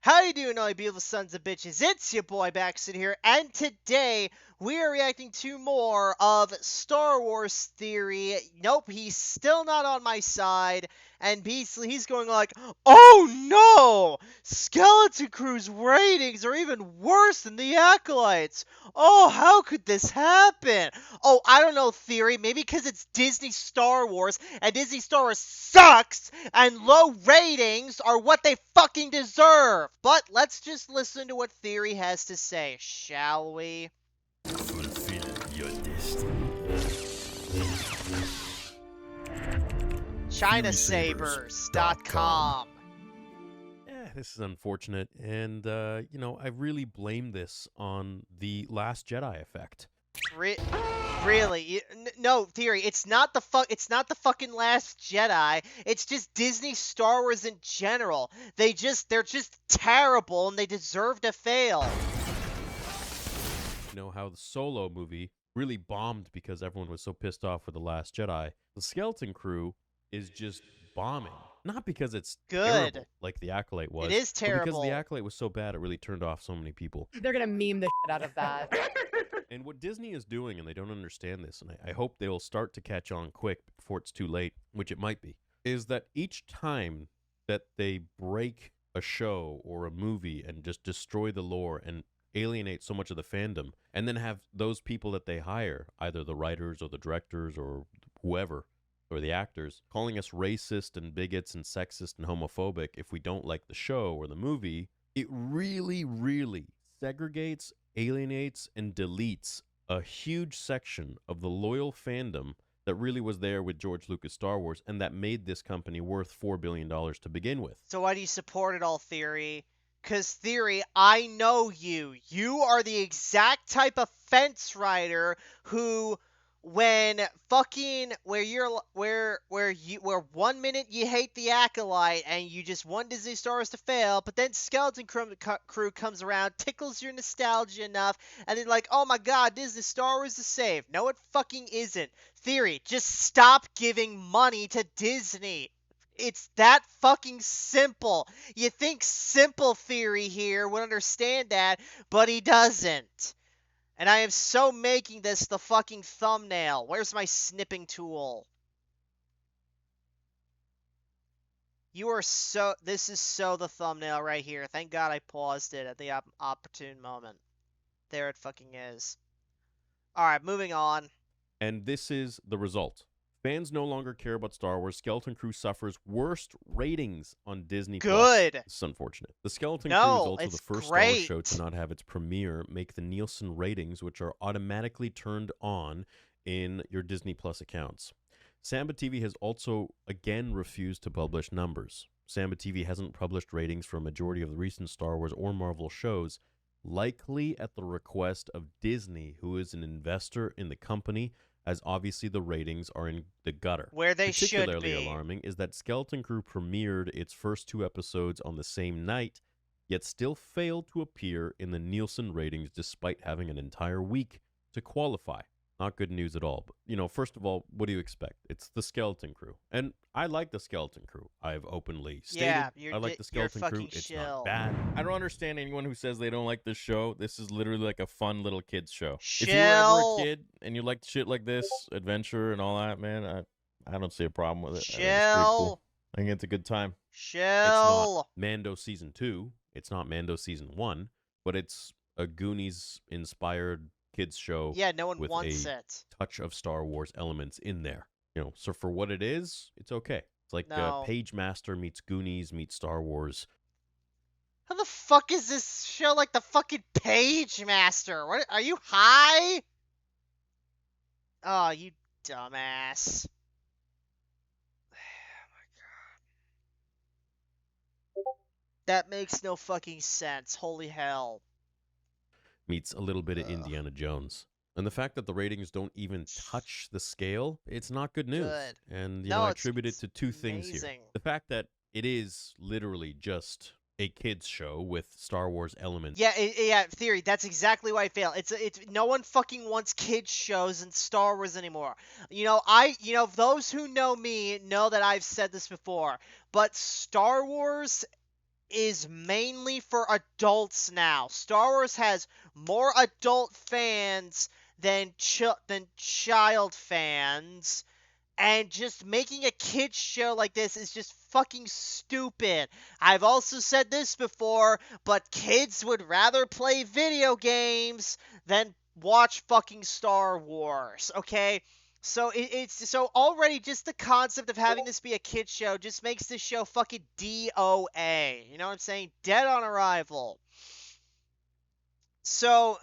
How you doing, all you beautiful sons of bitches? It's your boy Backseater here, and today we are reacting to more of Star Wars Theory. Nope, he's still not on my side, and basically he's going like, "Oh no! Skeleton Crew's ratings are even worse than the Acolytes! Oh, how could this happen? Oh, I don't know, Theory, maybe because it's Disney Star Wars, and Disney Star Wars sucks, and low ratings are what they fucking deserve. But let's just listen to what Theory has to say, shall we? Fulfill your destiny. ChinaSabers.com. This is unfortunate, and I really blame this on the Last Jedi effect. Really? No, Theory. It's not the fucking Last Jedi. It's just Disney Star Wars in general. They're just terrible, and they deserve to fail. You know how the Solo movie really bombed because everyone was so pissed off with the Last Jedi. The Skeleton Crew is just bombing, not because it's good terrible, like the Acolyte was. It is terrible. But because the Acolyte was so bad, it really turned off so many people. They're gonna meme the shit out of that. And what Disney is doing, and they don't understand this, and I hope they will start to catch on quick before it's too late, which it might be, is that each time that they break a show or a movie and just destroy the lore and alienate so much of the fandom, and then have those people that they hire, either the writers or the directors or whoever, or the actors, calling us racist and bigots and sexist and homophobic if we don't like the show or the movie, it really, really segregates, alienates, and deletes a huge section of the loyal fandom that really was there with George Lucas Star Wars and that made this company worth $4 billion to begin with. So why do you support it all, Theory? Because, Theory, I know you. You are the exact type of fence rider who, when fucking where 1 minute you hate the Acolyte and you just want Disney Star Wars to fail, but then Skeleton Crew comes around, tickles your nostalgia enough, and then like, oh my god, Disney Star Wars is saved. No, it fucking isn't. Theory, just stop giving money to Disney. It's that fucking simple. You think Simple Theory here would understand that, but he doesn't. And I am so making this the fucking thumbnail. Where's my snipping tool? This is so the thumbnail right here. Thank God I paused it at the opportune moment. There it fucking is. Alright, moving on. And this is the result. Fans no longer care about Star Wars. Skeleton Crew suffers worst ratings on Disney+. Good. It's unfortunate. The Skeleton Crew is also the first Star Wars show to not have its premiere make the Nielsen ratings, which are automatically turned on in your Disney Plus accounts. Samba TV has also again refused to publish numbers. Samba TV hasn't published ratings for a majority of the recent Star Wars or Marvel shows, likely at the request of Disney, who is an investor in the company, as obviously the ratings are in the gutter. Where they should be. Particularly alarming is that Skeleton Crew premiered its first 2 episodes on the same night, yet still failed to appear in the Nielsen ratings despite having an entire week to qualify. Not good news at all. But, first of all, what do you expect? It's the Skeleton Crew. And I like the Skeleton Crew. I've openly stated I like the Skeleton Crew. It's not bad. I don't understand anyone who says they don't like this show. This is literally like a fun little kid's show. If you were ever a kid and you liked shit like this, adventure and all that, man, I don't see a problem with it. I think it's pretty cool. I think it's a good time. It's not Mando Season 2. It's not Mando Season 1. But it's a Goonies-inspired kids show. Yeah, no one with wants a it. touch of Star Wars elements in there. So for what it is, it's okay. It's like Page Master meets Goonies meets Star Wars. How the fuck is this show like the fucking Page Master? What are you high? Oh, you dumbass. Oh my god. That makes no fucking sense. Holy hell. Meets a little bit of Indiana Jones. And the fact that the ratings don't even touch the scale, it's not good news. Good. And I attribute it to 2 things here. The fact that it is literally just a kids show with Star Wars elements. Yeah, Theory, that's exactly why I fail. It's no one fucking wants kids shows in Star Wars anymore. Those who know me know that I've said this before, but Star Wars is mainly for adults now. Star Wars has more adult fans than child fans, and just making a kids show like this is just fucking stupid. I've also said this before, but kids would rather play video games than watch fucking Star Wars, okay? So it's so already just the concept of having this be a kids show just makes this show fucking DOA. You know what I'm saying? Dead on arrival. So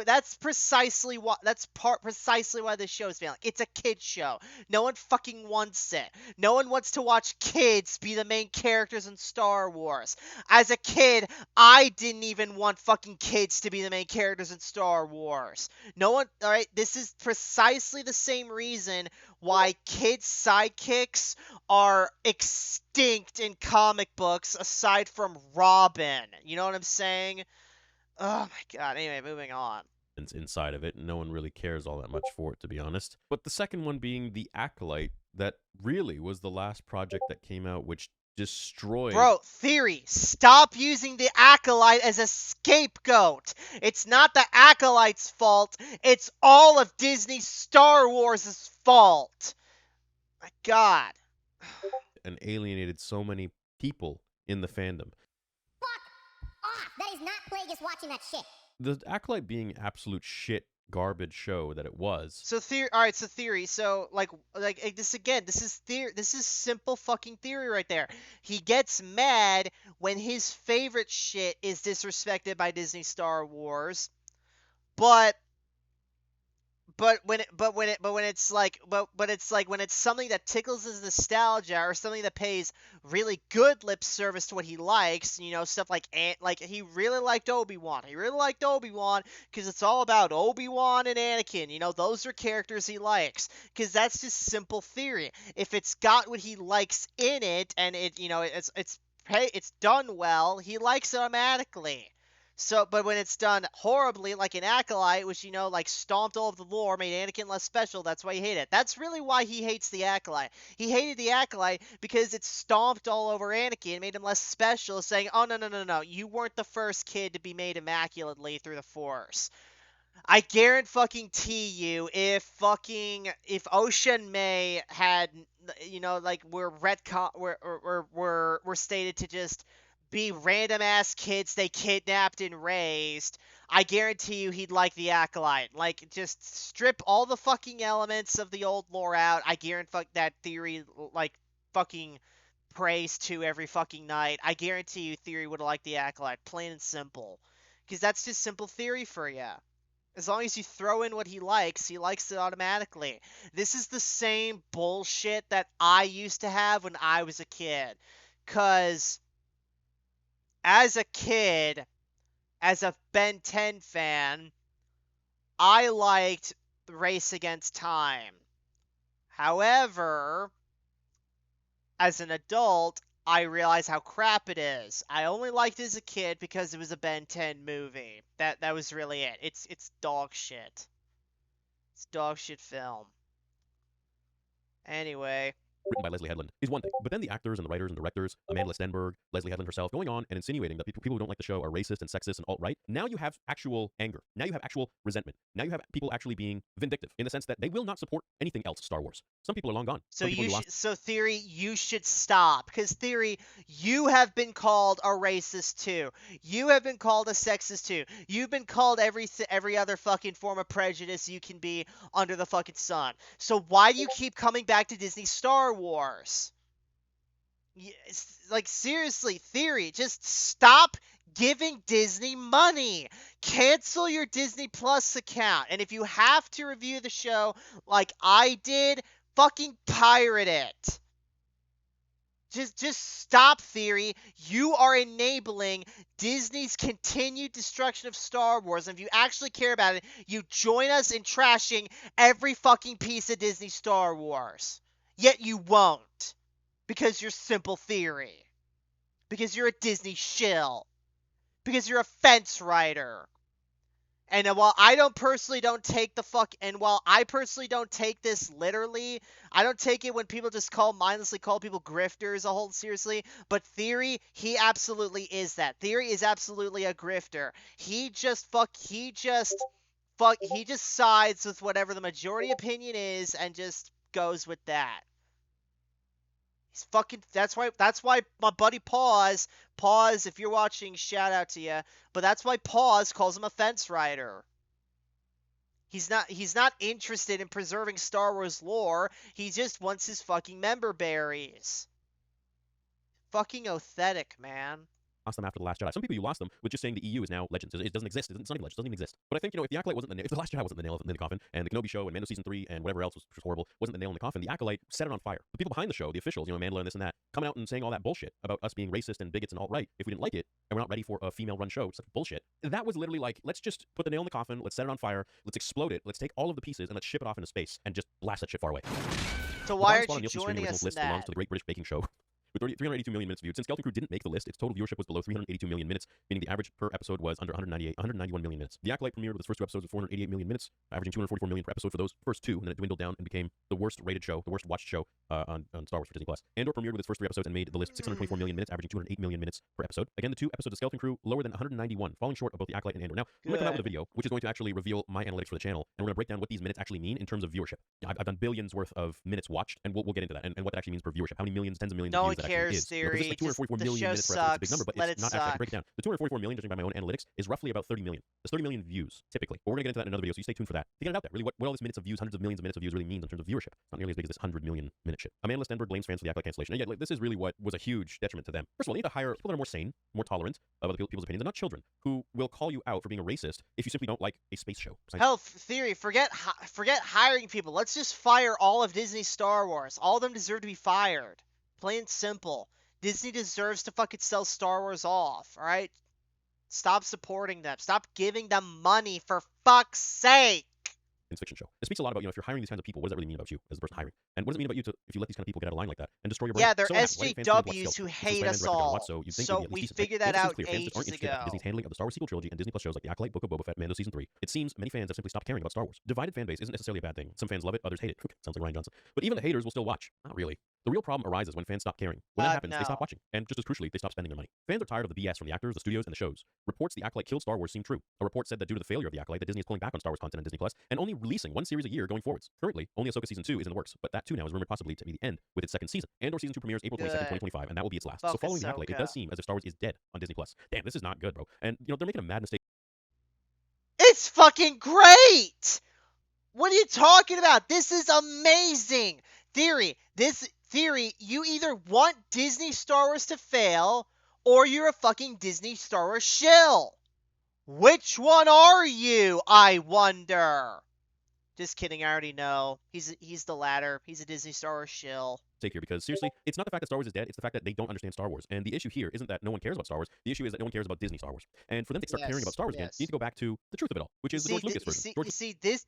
that's precisely why this show is failing. It's a kid show. No one fucking wants it. No one wants to watch kids be the main characters in Star Wars. As a kid, I didn't even want fucking kids to be the main characters in Star Wars. No one. All right, this is precisely the same reason why kids sidekicks are extinct in comic books aside from Robin. You know what I'm saying? Oh my god. Anyway, moving on. Inside of it. No one really cares all that much for it, to be honest. But the second one being The Acolyte, that really was the last project that came out, which destroyed. Bro, Theory, stop using the Acolyte as a scapegoat. It's not the Acolyte's fault. It's all of Disney Star Wars' fault. My god. And alienated so many people in the fandom. Fuck off! That is not Plagueis watching that shit. The Acolyte being absolute shit garbage show that it was. So Theory, so like this again, this is simple fucking theory right there. He gets mad when his favorite shit is disrespected by Disney Star Wars, but when it's like when it's something that tickles his nostalgia or something that pays really good lip service to what he likes, you know, stuff like he really liked Obi-Wan. He really liked Obi-Wan because it's all about Obi-Wan and Anakin. You know, those are characters he likes because that's just simple theory. If it's got what he likes in it and it's done well, he likes it automatically. So, but when it's done horribly, like an Acolyte, which, you know, like stomped all of the lore, made Anakin less special, that's why he hated it. That's really why he hates the Acolyte. He hated the Acolyte because it stomped all over Anakin, made him less special, saying, oh, no, you weren't the first kid to be made immaculately through the Force. I guarantee you, if Ocean May had, you know, like were stated to just be random ass kids they kidnapped and raised, I guarantee you he'd like the Acolyte. Like, just strip all the fucking elements of the old lore out. I guarantee that theory, like, fucking prays to every fucking night. I guarantee you Theory would have liked the Acolyte, plain and simple. Because that's just simple theory for you. As long as you throw in what he likes it automatically. This is the same bullshit that I used to have when I was a kid. Because as a kid, as a Ben 10 fan, I liked Race Against Time. However, as an adult, I realize how crap it is. I only liked it as a kid because it was a Ben 10 movie. That was really it. It's dog shit. It's dog shit film. Anyway. Written by Leslie Headland is one thing, but then the actors and the writers and directors, Amanda Stenberg, Leslie Headland herself, going on and insinuating that people who don't like the show are racist and sexist and alt-right. Now you have actual anger. Now you have actual resentment. Now you have people actually being vindictive in the sense that they will not support anything else Star Wars. Some people are long gone. So Theory, you should stop, because Theory, you have been called a racist too. You have been called a sexist too. You've been called every other fucking form of prejudice you can be under the fucking sun. So why do you keep coming back to Disney Star Wars? Like, seriously, Theory, just stop giving Disney money. Cancel your Disney Plus account. And if you have to review the show like I did, fucking pirate it. Just stop, Theory. You are enabling Disney's continued destruction of Star Wars. And if you actually care about it, you join us in trashing every fucking piece of Disney Star Wars. Yet you won't. Because you're simple Theory. Because you're a Disney shill. Because you're a fence rider. And while I personally don't take this literally, I don't take it when people just mindlessly call people grifters a whole seriously. But Theory, he absolutely is that. Theory is absolutely a grifter. He just sides with whatever the majority opinion is and just goes with that. He's fucking. That's why my buddy Pause, if you're watching, shout out to you. But that's why Pause calls him a fence rider. He's not interested in preserving Star Wars lore. He just wants his fucking member berries. Fucking othetic, man. Lost them after The Last Jedi. Some people, you lost them with just saying the EU is now Legends. It doesn't exist. It's not even Legends. It doesn't even exist. But I think, if the Acolyte wasn't if The Last Jedi wasn't the nail in the coffin, and the Kenobi show and Mando Season 3 and whatever else was horrible wasn't the nail in the coffin, the Acolyte set it on fire. The people behind the show, the officials, Mandela and this and that, coming out and saying all that bullshit about us being racist and bigots and alt-right if we didn't like it, and we're not ready for a female-run show. It's like bullshit. That was literally like, let's just put the nail in the coffin, let's set it on fire, let's explode it, let's take all of the pieces and let's ship it off into space and just blast that shit far away. So why aren't you joining us in that? Belongs to the Great British Baking Show. With 382 million minutes viewed. Since Skeleton Crew didn't make the list, its total viewership was below 382 million minutes, meaning the average per episode was under 191 million minutes. The Acolyte premiered with its first 2 episodes with 488 million minutes, averaging 244 million per episode for those first 2, and then it dwindled down and became the worst rated show, the worst watched show on Star Wars for Disney+. Andor premiered with its first 3 episodes and made the list 624 million minutes, averaging 208 million minutes per episode. Again, the 2 episodes of Skeleton Crew lower than 191, falling short of both the Acolyte and Andor. Now, I'm going to come out with a video, which is going to actually reveal my analytics for the channel, and we're going to break down what these minutes actually mean in terms of viewership. I've done billions worth of minutes watched, and we'll get into that, and what that actually means for viewership. How many millions, tens of millions of views that actually is. Theory. Like 244 million minutes per episode is a big number, but it's not actually. I can break it down. The 244 million, judging by my own analytics, is roughly about 30 million. There's 30 million views, typically. But we're going to get into that in another video, so you stay tuned for that. To get it out there, really, what all these minutes of views, hundreds of millions of minutes of views really means in terms of viewership. It's not nearly as big as this 100 million minute shit. Amanda Stenberg blames fans for the Acolyte cancellation. And yet, this is really what was a huge detriment to them. First of all, they need to hire people that are more sane, more tolerant of other people's opinions, and not children who will call you out for being a racist if you simply don't like a space show. Hell, Theory, forget hiring people. Let's just fire all of Disney's Star Wars. All of them deserve to be fired. Plain and simple. Disney deserves to fucking sell Star Wars off, alright? Stop supporting them. Stop giving them money, for fuck's sake! Science fiction show. It speaks a lot about, if you're hiring these kinds of people, what does that really mean about you as the person hiring? And what does it mean about you if you let these kind of people get out of line like that and destroy your brand? Yeah, they're so SJWs who hate us all. So we figured that out ages ago. Disney's handling of the Star Wars sequel trilogy and Disney Plus shows like The Acolyte, Book of Boba Fett, Mando Season 3. It seems many fans have simply stopped caring about Star Wars. Divided fan base isn't necessarily a bad thing. Some fans love it, others hate it. Sounds like Ryan Johnson. But even the haters will still watch. Not really. The real problem arises when fans stop caring. When that happens, they stop watching. And just as crucially, they stop spending their money. Fans are tired of the BS from the actors, the studios, and the shows. Reports The Acolyte killed Star Wars seem true. A report said that due to the failure of The Acolyte, that Disney is pulling back on Star Wars content on Disney Plus and only releasing 1 series a year going forwards. Currently, only Ahsoka Season 2 is in the works, but that too now is rumored possibly to be the end with its 2nd season. Andor Season 2 premieres April 22nd, 2025, and that will be its last. So following The Acolyte, it does seem as if Star Wars is dead on Disney Plus. Damn, this is not good, bro. And, they're making a mad mistake. It's fucking great! What are you talking about? This is amazing! Theory, you either want Disney Star Wars to fail, or you're a fucking Disney Star Wars shill. Which one are you, I wonder? Just kidding, I already know. He's the latter. He's a Disney Star Wars shill. Take here, because seriously, it's not the fact that Star Wars is dead, it's the fact that they don't understand Star Wars. And the issue here isn't that no one cares about Star Wars, the issue is that no one cares about Disney Star Wars. And for them to start caring about Star Wars again, you need to go back to the truth of it all, which is the George Lucas version.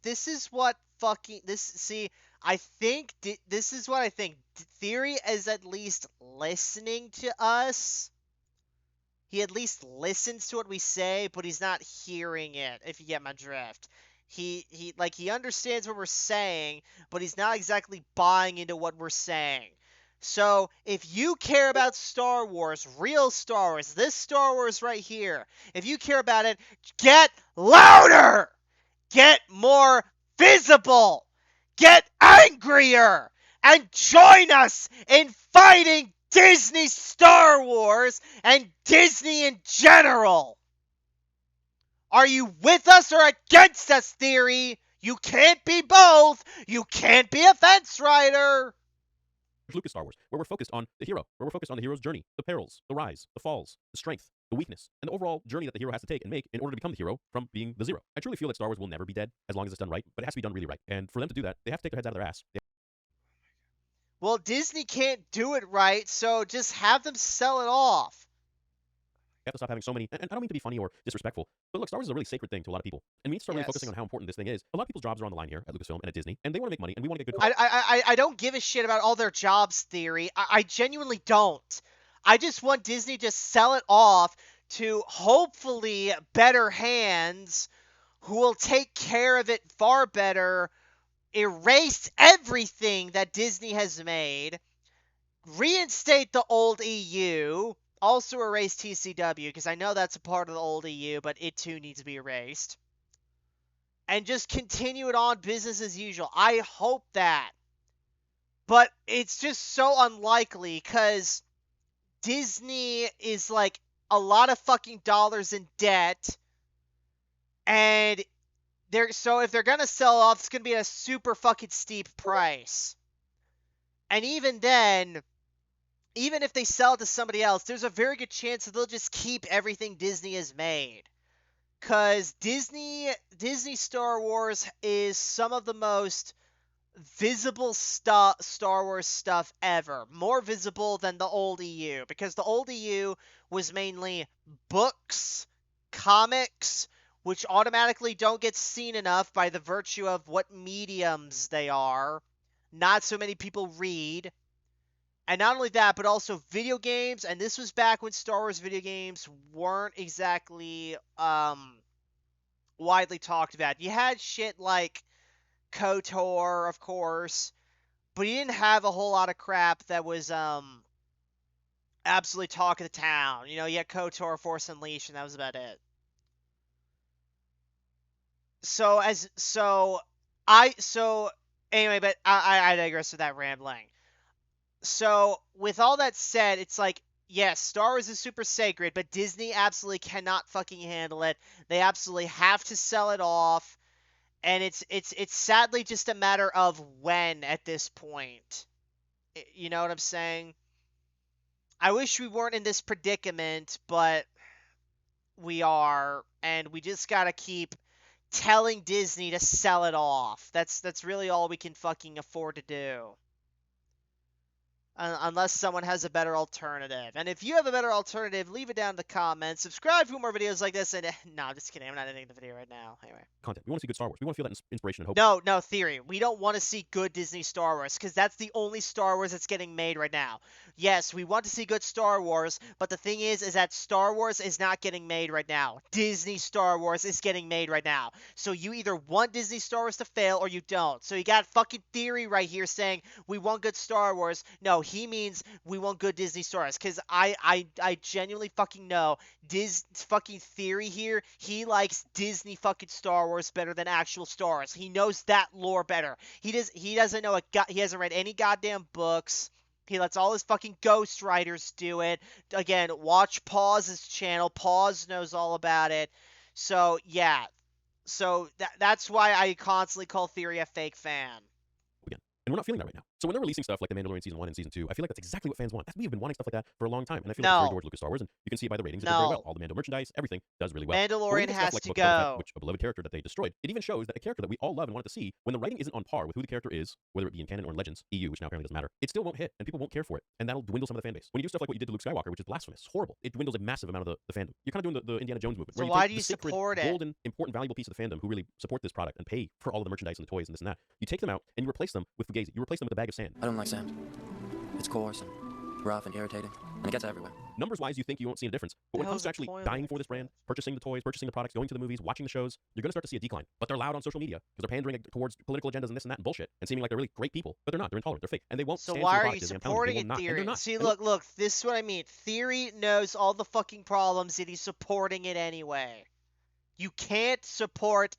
This is what fucking I think this is what I think. Theory is at least listening to us. He at least listens to what we say, but he's not hearing it, if you get my drift. He understands what we're saying, but he's not exactly buying into what we're saying. So, if you care about Star Wars, real Star Wars, this Star Wars right here, if you care about it, get louder! Get more visible! Get angrier! And join us in fighting Disney Star Wars and Disney in general! Are you with us or against us, Theory? You can't be both. You can't be a fence rider. Lucas Star Wars, where we're focused on the hero, where we're focused on the hero's journey, the perils, the rise, the falls, the strength, the weakness, and the overall journey that the hero has to take and make in order to become the hero from being the zero. I truly feel that Star Wars will never be dead as long as it's done right, but it has to be done really right. And for them to do that, they have to take their heads out of their ass. Well, Disney can't do it right, so just have them sell it off. We have to stop having so many, and I don't mean to be funny or disrespectful, but look, Star Wars is a really sacred thing to a lot of people, and we need to start really focusing on how important this thing is. A lot of people's jobs are on the line here at Lucasfilm and at Disney, and they want to make money, and we want to get good. I don't give a shit about all their jobs, Theory. I genuinely don't. I just want Disney to sell it off to hopefully better hands who will take care of it far better, erase everything that Disney has made, reinstate the old EU, also erase TCW, because I know that's a part of the old EU, but it too needs to be erased, and just continue it on business as usual. I hope that. But it's just so unlikely, because Disney is like a lot of fucking dollars in debt, and so if they're gonna sell off, it's gonna be at a super fucking steep price. And even then, even if they sell it to somebody else, there's a very good chance that they'll just keep everything Disney has made. Cause Disney Star Wars is some of the most visible Star Wars stuff ever. More visible than the old EU, because the old EU was mainly books, comics, which automatically don't get seen enough by the virtue of what mediums they are. Not so many people read. And not only that, but also video games, and this was back when Star Wars video games weren't exactly widely talked about. You had shit like KOTOR, of course, but you didn't have a whole lot of crap that was absolutely talk of the town. You had KOTOR, Force Unleashed, and that was about it. Anyway, but I digress with that rambling. So, with all that said, it's like, yes, Star Wars is super sacred, but Disney absolutely cannot fucking handle it. They absolutely have to sell it off, and it's sadly just a matter of when at this point. You know what I'm saying? I wish we weren't in this predicament, but we are, and we just gotta keep telling Disney to sell it off. That's really all we can fucking afford to do. Unless someone has a better alternative. And if you have a better alternative, leave it down in the comments. Subscribe for more videos like this. And no, I'm just kidding. I'm not ending the video right now. Anyway. Content. We want to see good Star Wars. We want to feel that inspiration and hope. No, Theory. We don't want to see good Disney Star Wars, because that's the only Star Wars that's getting made right now. Yes, we want to see good Star Wars, but the thing is that Star Wars is not getting made right now. Disney Star Wars is getting made right now. So you either want Disney Star Wars to fail or you don't. So you got fucking Theory right here saying we want good Star Wars. No, he means we want good Disney Star Wars, because I genuinely fucking know fucking Theory here, he likes Disney fucking Star Wars better than actual Star Wars. He knows that lore better. He doesn't know he hasn't read any goddamn books. He lets all his fucking ghostwriters do it. Again, watch Paw's channel. Paw's knows all about it. So yeah. So that's why I constantly call Theory a fake fan. And we're not feeling that right now. So when they're releasing stuff like The Mandalorian Season 1 and Season 2, I feel like that's exactly what fans want. We have been wanting stuff like that for a long time. And I feel like it's very towards Lucas Star Wars, and you can see it by the ratings. It did very well. All the Mando merchandise, everything does really well. Mandalorian has like to go. Which a beloved character that they destroyed. It even shows that a character that we all love and wanted to see, when the writing isn't on par with who the character is, whether it be in canon or in Legends, EU, which now apparently doesn't matter, it still won't hit, and people won't care for it. And that'll dwindle some of the fan base. When you do stuff like what you did to Luke Skywalker, which is blasphemous, horrible, it dwindles a massive amount of the fandom. You're kind of doing the Indiana Jones movement. So where why do you sacred, support it? Golden, important, valuable piece of the fandom who really support this product and pay for all of the merchandise and the toys and this and that. You take them out and you replace them with Fugazi. You replace them with a bag of sand. I don't like sand. It's coarse and rough and irritating, and it gets everywhere. Numbers-wise, you think you won't see a difference. But when it comes to actually dying for this brand, purchasing the toys, purchasing the products, going to the movies, watching the shows, you're going to start to see a decline. But they're loud on social media because they're pandering towards political agendas and this and that and bullshit, and seeming like they're really great people. But they're not. They're intolerant. They're fake. And they won't stand for the product. So why are you supporting it, Theory? See, look, this is what I mean. Theory knows all the fucking problems, and he's supporting it anyway. You can't support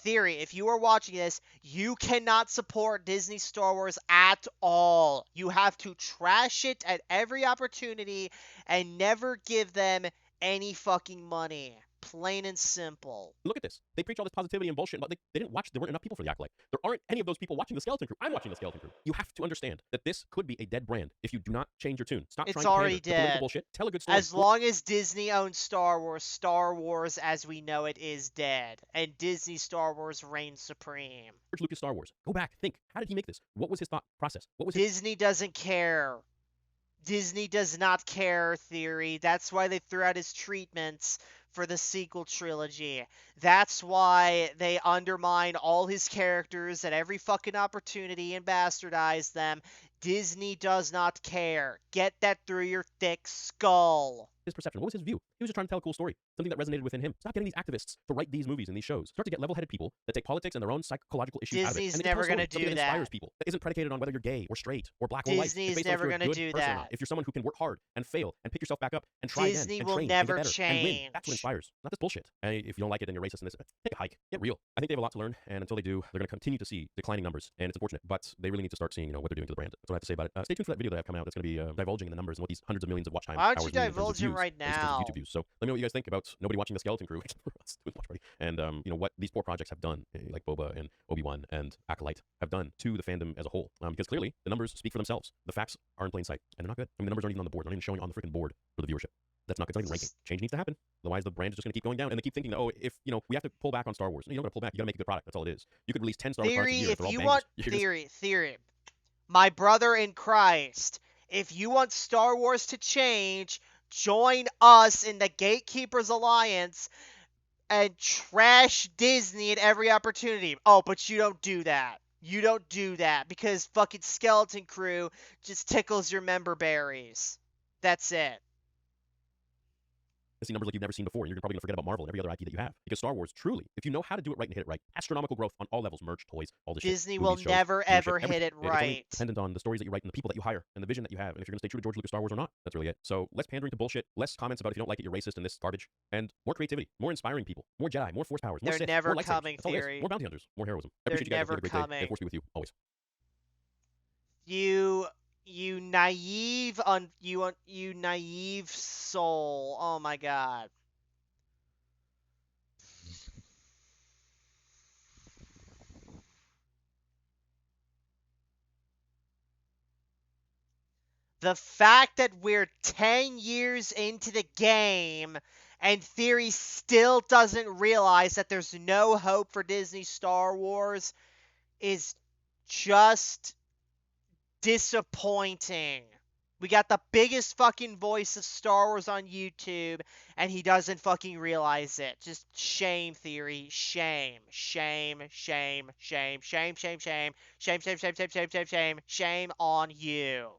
Theory. If you are watching this, you cannot support Disney Star Wars at all. You have to trash it at every opportunity and never give them any fucking money. Plain and simple. Look at this. They preach all this positivity and bullshit, but they didn't watch. There weren't enough people for the Acolyte. There aren't any of those people watching the Skeleton Crew. I'm watching the Skeleton Crew. You have to understand that this could be a dead brand if you do not change your tune. Stop it's trying already to pander dead. To bullshit. Tell a good story. As long as Disney owns Star Wars as we know it is dead, and Disney Star Wars reigns supreme. Lucas Star Wars. Go back. Think. How did he make this? What was his thought process? What was Disney doesn't care. Disney does not care, Theory. That's why they threw out his treatments for the sequel trilogy. That's why they undermine all his characters at every fucking opportunity and bastardize them. Disney does not care. Get that through your thick skull. His perception? What was his view? He was just trying to tell a cool story, something that resonated within him. Stop getting these activists to write these movies and these shows. Start to get level-headed people that take politics and their own psychological issues out of it. Disney's And never going to do that inspires that. people. That isn't predicated on whether you're gay or straight or black or white. Disney's It's based never on if you're gonna a good do person or that. not. If you're someone who can work hard and fail and pick yourself back up and try Disney again and will train never and get better and win, that's what change. inspires. Not this bullshit. And if you don't like it and you're racist and this, take a hike. Get real. I think they have a lot to learn, and until they do, they're going to continue to see declining numbers, and it's unfortunate. But they really need to start seeing, what they're doing to the brand. That's what I have to say about it. Stay tuned for that video that I have come out. That's going to be divulging in the numbers and what these hundreds of millions of watch time Why don't hours you mean in terms of divulge them views, right in terms of now? YouTube views. So let me know what you guys think about nobody watching the Skeleton Crew except for us doing watch party, and what these poor projects have done, like Boba and Obi-Wan and Acolyte, have done to the fandom as a whole. Because clearly the numbers speak for themselves. The facts are in plain sight, and they're not good. I mean, the numbers aren't even on the board. They're not even showing on the freaking board for the viewership. That's not good. It's not even ranking. Change needs to happen. Otherwise, the brand is just going to keep going down. And they keep thinking, that, if we have to pull back on Star Wars. No, you don't got to pull back. You got to make a good product. That's all it is. You could release 10 Star Wars products a year. Theory, If they're all if you bangers. want You're just- theory, my brother in Christ, if you want Star Wars to change, join us in the Gatekeepers Alliance and trash Disney at every opportunity. Oh, but you don't do that. You don't do that because fucking Skeleton Crew just tickles your member berries. That's it. see numbers like you've never seen before. And you're probably going to forget about Marvel and every other IP that you have. Because Star Wars, truly, if you know how to do it right and hit it right, astronomical growth on all levels, merch, toys, all this Disney shit. will Movies, shows, never, viewership, ever hit it It's only right. dependent on the stories that you write and the people that you hire and the vision that you have. And if you're going to stay true to George Lucas Star Wars or not, that's really it. So less pandering to bullshit, less comments about if you don't like it, you're racist and this garbage, and more creativity, more inspiring people, more Jedi, more Force powers, more They're Sith, never more lightsabers. coming, That's all it is. Theory. More bounty hunters, more heroism. I They're appreciate you guys. Have a never great day. coming. And Force be with you always. You naive soul. Oh my god. The fact that we're 10 years into the game and Theory still doesn't realize that there's no hope for Disney Star Wars is just disappointing. We got the biggest fucking voice of Star Wars on YouTube, and he doesn't fucking realize it. Just shame, Theory. Shame. Shame, shame, shame, shame, shame, shame, shame, shame, shame, shame, shame, shame, shame, shame on you.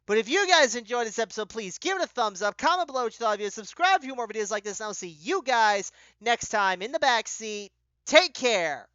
But if you guys enjoyed this episode, please give it a thumbs up, comment below what you thought of it, subscribe for more videos like this, and I'll see you guys next time in the backseat. Take care.